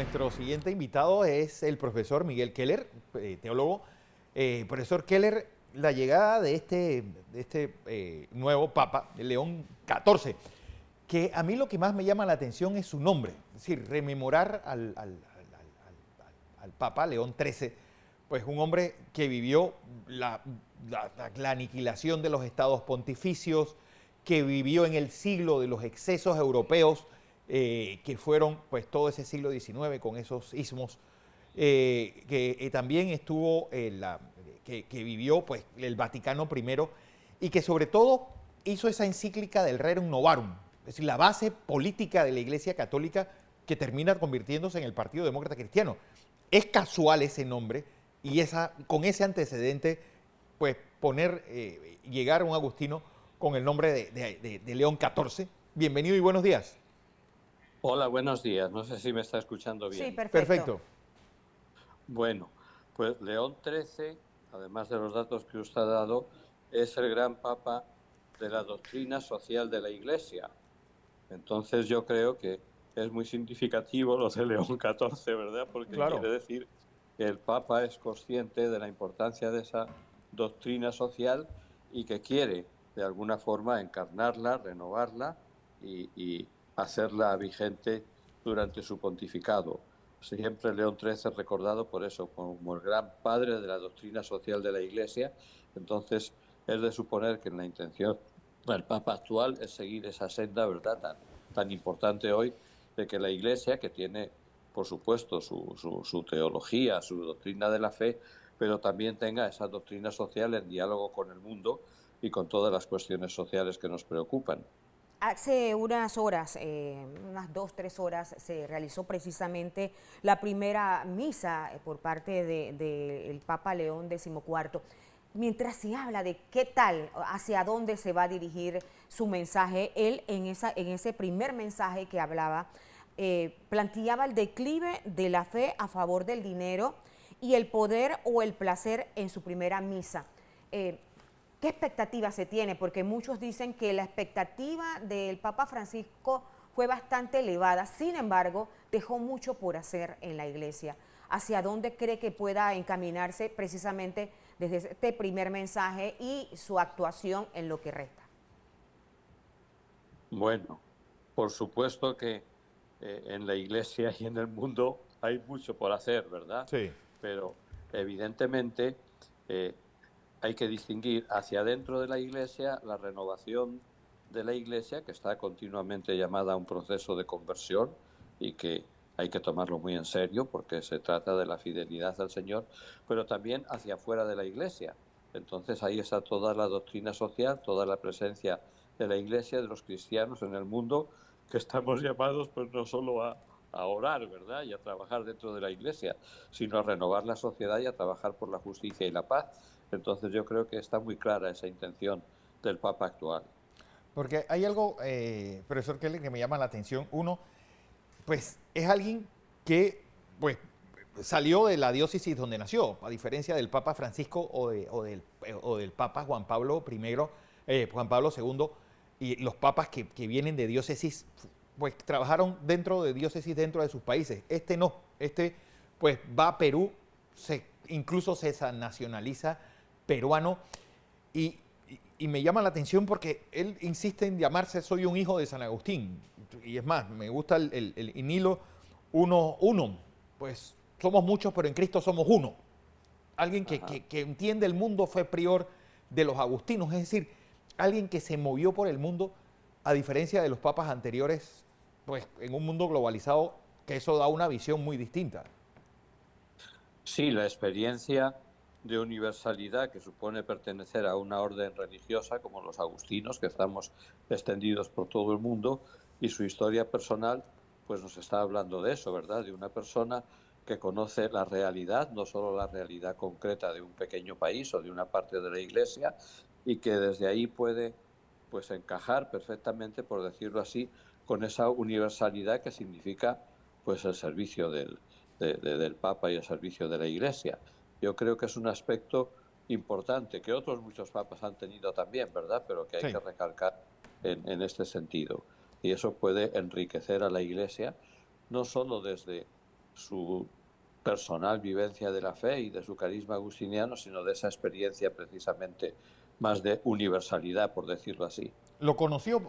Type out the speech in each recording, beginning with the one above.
Nuestro siguiente invitado es el profesor Miguel Keller, teólogo. Profesor Keller, la llegada de este nuevo Papa, León XIV, que a mí lo que más me llama la atención es su nombre, es decir, rememorar al Papa León XIII, pues un hombre que vivió la aniquilación de los estados pontificios, que vivió en el siglo de los excesos europeos, que fueron pues todo ese siglo XIX con esos ismos, que también estuvo, que vivió pues el Vaticano I y que sobre todo hizo esa encíclica del Rerum Novarum, es decir, la base política de la Iglesia Católica que termina convirtiéndose en el Partido Demócrata Cristiano. Es casual ese nombre y con ese antecedente, pues llegar a un agustino con el nombre de León XIV. Bienvenido y buenos días. Hola, buenos días. No sé si me está escuchando Sí, bien. perfecto. Perfecto. Bueno, pues León XIII, además de los datos que usted ha dado, es el gran papa de la doctrina social de la Iglesia. Entonces yo creo que es muy significativo lo de León XIV, ¿verdad? Porque Claro. quiere decir que el papa es consciente de la importancia de esa doctrina social y que quiere, de alguna forma, encarnarla, renovarla y hacerla vigente durante su pontificado. Siempre León XIII es recordado por eso, como el gran padre de la doctrina social de la Iglesia. Entonces, es de suponer que en la intención del Papa actual es seguir esa senda, ¿verdad?, tan importante hoy, de que la Iglesia, que tiene, por supuesto, su teología, su doctrina de la fe, pero también tenga esa doctrina social en diálogo con el mundo y con todas las cuestiones sociales que nos preocupan. Hace unas horas, unas 2, 3 horas, se realizó precisamente la primera misa por parte del Papa León XIV. Mientras se habla de qué tal, hacia dónde se va a dirigir su mensaje, él en ese primer mensaje que hablaba, planteaba el declive de la fe a favor del dinero y el poder o el placer en su primera misa. ¿Qué expectativa se tiene? Porque muchos dicen que la expectativa del Papa Francisco fue bastante elevada, sin embargo, dejó mucho por hacer en la Iglesia. ¿Hacia dónde cree que pueda encaminarse precisamente desde este primer mensaje y su actuación en lo que resta? Bueno, por supuesto que en la Iglesia y en el mundo hay mucho por hacer, ¿verdad? Sí. Pero evidentemente eh, hay que distinguir hacia dentro de la Iglesia la renovación de la Iglesia, que está continuamente llamada a un proceso de conversión y que hay que tomarlo muy en serio porque se trata de la fidelidad al Señor, pero también hacia afuera de la Iglesia. Entonces ahí está toda la doctrina social, toda la presencia de la Iglesia, de los cristianos en el mundo, que estamos llamados pues no solo a orar, ¿verdad?, y a trabajar dentro de la Iglesia, sino a renovar la sociedad y a trabajar por la justicia y la paz. Entonces yo creo que está muy clara esa intención del Papa actual. Porque hay algo, profesor Keller, que me llama la atención. Uno, pues es alguien que pues salió de la diócesis donde nació, a diferencia del Papa Francisco o del Papa Juan Pablo I, Juan Pablo II, y los papas que vienen de diócesis, pues trabajaron dentro de diócesis dentro de sus países. Este no, este pues va a Perú, incluso se nacionaliza peruano y, y me llama la atención porque él insiste en llamarse soy un hijo de San Agustín. Y es más, me gusta el hilo uno. Pues somos muchos, pero en Cristo somos uno. Alguien Ajá. que entiende el mundo fue prior de los agustinos, es decir, alguien que se movió por el mundo, a diferencia de los papas anteriores, pues en un mundo globalizado, que eso da una visión muy distinta. Sí, la experiencia de universalidad que supone pertenecer a una orden religiosa como los agustinos, que estamos extendidos por todo el mundo, y su historia personal, pues nos está hablando de eso, ¿verdad? De una persona que conoce la realidad, no solo la realidad concreta de un pequeño país o de una parte de la Iglesia, y que desde ahí puede pues encajar perfectamente, por decirlo así, con esa universalidad que significa pues el servicio del Papa y el servicio de la Iglesia. Yo creo que es un aspecto importante que otros muchos papas han tenido también, ¿verdad? Pero que hay Sí. que recalcar en este sentido. Y eso puede enriquecer a la Iglesia, no solo desde su personal vivencia de la fe y de su carisma agustiniano, sino de esa experiencia precisamente más de universalidad, por decirlo así. ¿Lo conoció,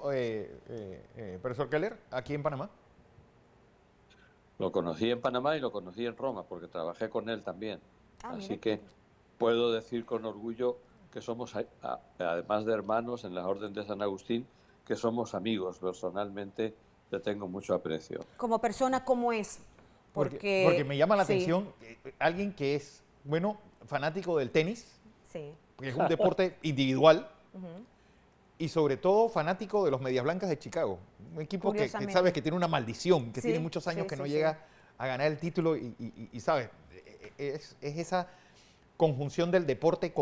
profesor Keller, aquí en Panamá? Lo conocí en Panamá y lo conocí en Roma, porque trabajé con él también. Ah, mire. Así que puedo decir con orgullo que somos, además de hermanos en la Orden de San Agustín, que somos amigos. Personalmente le tengo mucho aprecio. Como persona, ¿cómo es? Porque me llama la sí, atención alguien que es, bueno, fanático del tenis, sí. porque es un deporte individual, Ujú. y sobre todo fanático de los Medias Blancas de Chicago. Un equipo que Curiosamente. sabes que tiene una maldición, que Sí, tiene muchos años sí, que no sí, sí. llega a ganar el título y sabes, es esa conjunción del deporte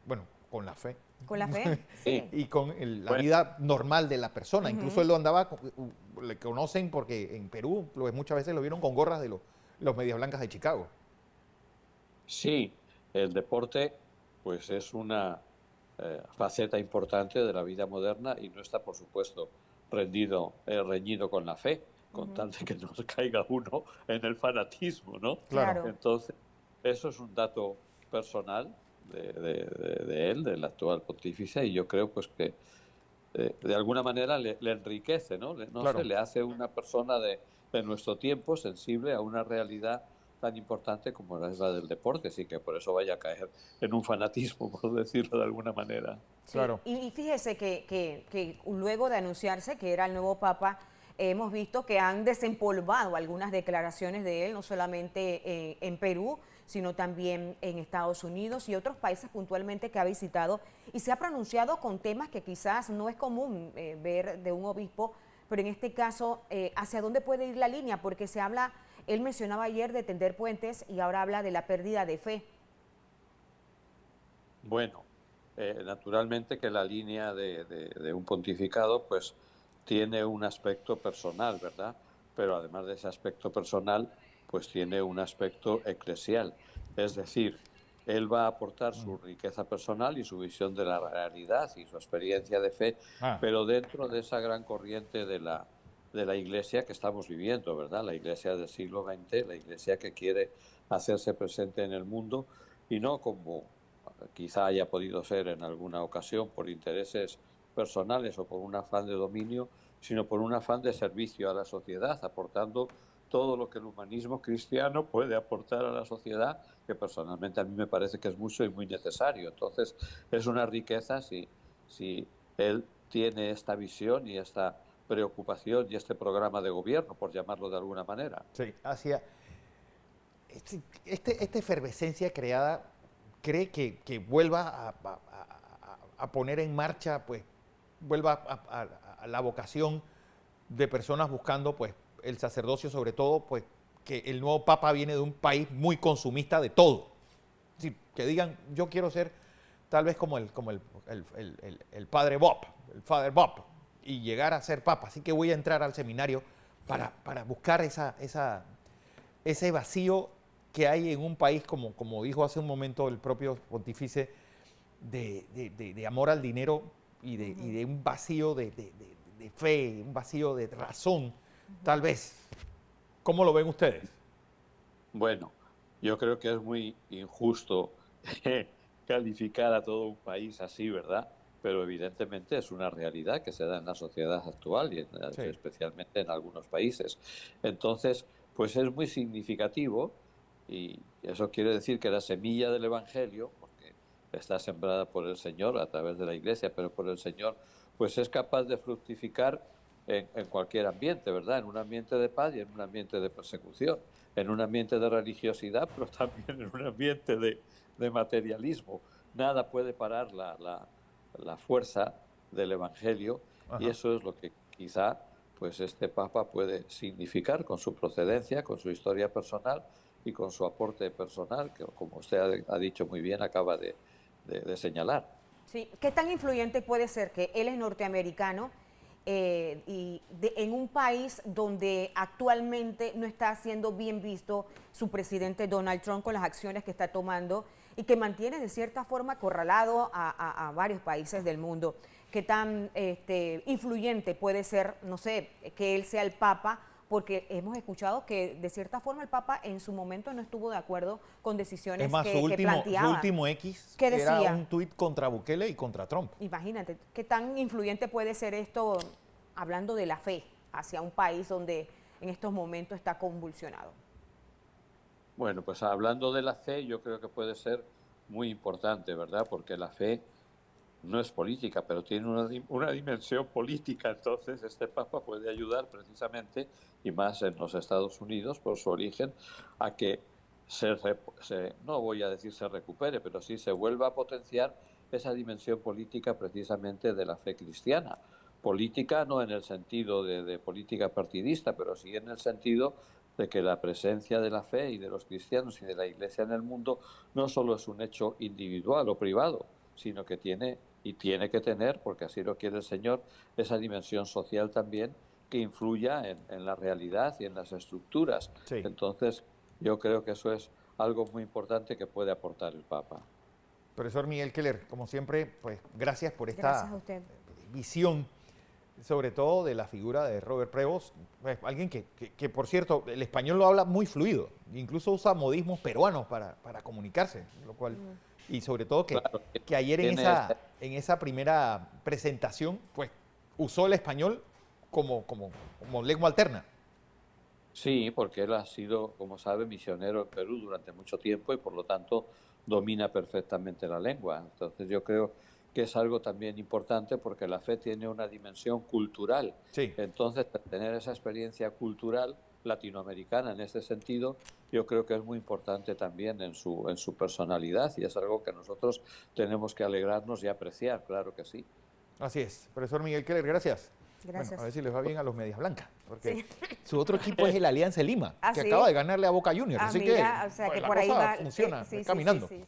bueno, con la fe. Con la fe, Sí. sí. Y con la Bueno, vida normal de la persona. Incluso Ujú. él lo andaba, le conocen porque en Perú muchas veces lo vieron con gorras de los Medias Blancas de Chicago. sí, el deporte pues es una faceta importante de la vida moderna y no está, por supuesto, reñido con la fe, con Ujú. tal de que no caiga uno en el fanatismo, ¿no? Claro. Claro. Entonces, eso es un dato personal de él, del actual pontífice, y yo creo pues que de alguna manera le enriquece, ¿no? No sé, Claro. le hace una persona de nuestro tiempo sensible a una realidad tan importante como es la del deporte, así que por eso vaya a caer en un fanatismo, por decirlo de alguna manera. Sí, Claro. y fíjese que luego de anunciarse que era el nuevo Papa, hemos visto que han desempolvado algunas declaraciones de él, no solamente en Perú, sino también en Estados Unidos y otros países puntualmente que ha visitado, y se ha pronunciado con temas que quizás no es común ver de un obispo, pero en este caso, ¿hacia dónde puede ir la línea? Porque se habla, él mencionaba ayer de tender puentes y ahora habla de la pérdida de fe. Bueno, naturalmente que la línea de un pontificado pues tiene un aspecto personal, ¿verdad? Pero además de ese aspecto personal, pues tiene un aspecto eclesial. Es decir, él va a aportar su riqueza personal y su visión de la realidad y su experiencia de fe, Ah, pero dentro de esa gran corriente de la iglesia que estamos viviendo, ¿verdad? La iglesia del siglo XX, la iglesia que quiere hacerse presente en el mundo y no como quizá haya podido ser en alguna ocasión por intereses personales o por un afán de dominio, sino por un afán de servicio a la sociedad, aportando todo lo que el humanismo cristiano puede aportar a la sociedad, que personalmente a mí me parece que es mucho y muy necesario. Entonces, es una riqueza si él tiene esta visión y esta preocupación y este programa de gobierno, por llamarlo de alguna manera. sí, hacia esta efervescencia creada, cree que vuelva a poner en marcha, pues, vuelva a la vocación de personas buscando, pues, el sacerdocio, sobre todo, pues, que el nuevo Papa viene de un país muy consumista de todo. Es decir, que digan, yo quiero ser tal vez como el padre Bob, el Father Bob, y llegar a ser Papa. Así que voy a entrar al seminario para buscar ese vacío que hay en un país, como dijo hace un momento el propio pontífice, de amor al dinero y de un vacío de fe, un vacío de razón, tal vez. ¿Cómo lo ven ustedes? Bueno, yo creo que es muy injusto calificar a todo un país así, ¿verdad? Pero evidentemente es una realidad que se da en la sociedad actual y Sí. especialmente en algunos países. Entonces, pues es muy significativo y eso quiere decir que la semilla del Evangelio, porque está sembrada por el Señor a través de la Iglesia, pero por el Señor, pues es capaz de fructificar en cualquier ambiente, ¿verdad? En un ambiente de paz y en un ambiente de persecución, en un ambiente de religiosidad, pero también en un ambiente de materialismo. Nada puede parar la fuerza del Evangelio y Ajá. eso es lo que quizá pues este Papa puede significar con su procedencia, con su historia personal y con su aporte personal, que como usted ha dicho muy bien, acaba de señalar. Sí. ¿Qué tan influyente puede ser que él es norteamericano en un país donde actualmente no está siendo bien visto su presidente Donald Trump con las acciones que está tomando y que mantiene de cierta forma acorralado a varios países del mundo? ¿Qué tan influyente puede ser, no sé, que él sea el Papa porque hemos escuchado que de cierta forma el Papa en su momento no estuvo de acuerdo con decisiones Es más, que su planteaba. último X ¿Qué era decía? un tuit contra Bukele y contra Trump. Imagínate, ¿qué tan influyente puede ser esto, hablando de la fe, hacia un país donde en estos momentos está convulsionado? Bueno, pues hablando de la fe, yo creo que puede ser muy importante, ¿verdad? Porque la fe no es política, pero tiene una dimensión política. Entonces, este Papa puede ayudar precisamente, y más en los Estados Unidos, por su origen, a que no voy a decir se recupere, pero sí se vuelva a potenciar esa dimensión política precisamente de la fe cristiana. Política no en el sentido de política partidista, pero sí en el sentido de que la presencia de la fe y de los cristianos y de la Iglesia en el mundo no solo es un hecho individual o privado, sino que tiene que tener, porque así lo quiere el Señor, esa dimensión social también que influya en la realidad y en las estructuras. Sí. Entonces, yo creo que eso es algo muy importante que puede aportar el Papa. Profesor Miguel Keller, como siempre, pues gracias por esta Gracias a usted. visión, sobre todo de la figura de Robert Prevost, pues, alguien que, por cierto, el español lo habla muy fluido, incluso usa modismos peruanos para comunicarse, lo cual, y sobre todo Claro, que ayer en esa primera presentación, pues usó el español como lengua alterna. Sí, porque él ha sido, como sabe, misionero en Perú durante mucho tiempo y por lo tanto domina perfectamente la lengua. Entonces yo creo que es algo también importante porque la fe tiene una dimensión cultural. Sí. Entonces, tener esa experiencia cultural latinoamericana en este sentido, yo creo que es muy importante también en su personalidad y es algo que nosotros tenemos que alegrarnos y apreciar, claro que sí. Así es. Profesor Miguel Keller, gracias. Gracias. Bueno, a ver si les va bien a los Medias Blancas, porque Sí. su otro equipo es el Alianza Lima, ¿Ah, que sí? acaba de ganarle a Boca Juniors. Ah, así mira, que, o sea, pues, que la por ahí cosa va, funciona, sí, sí, caminando. sí.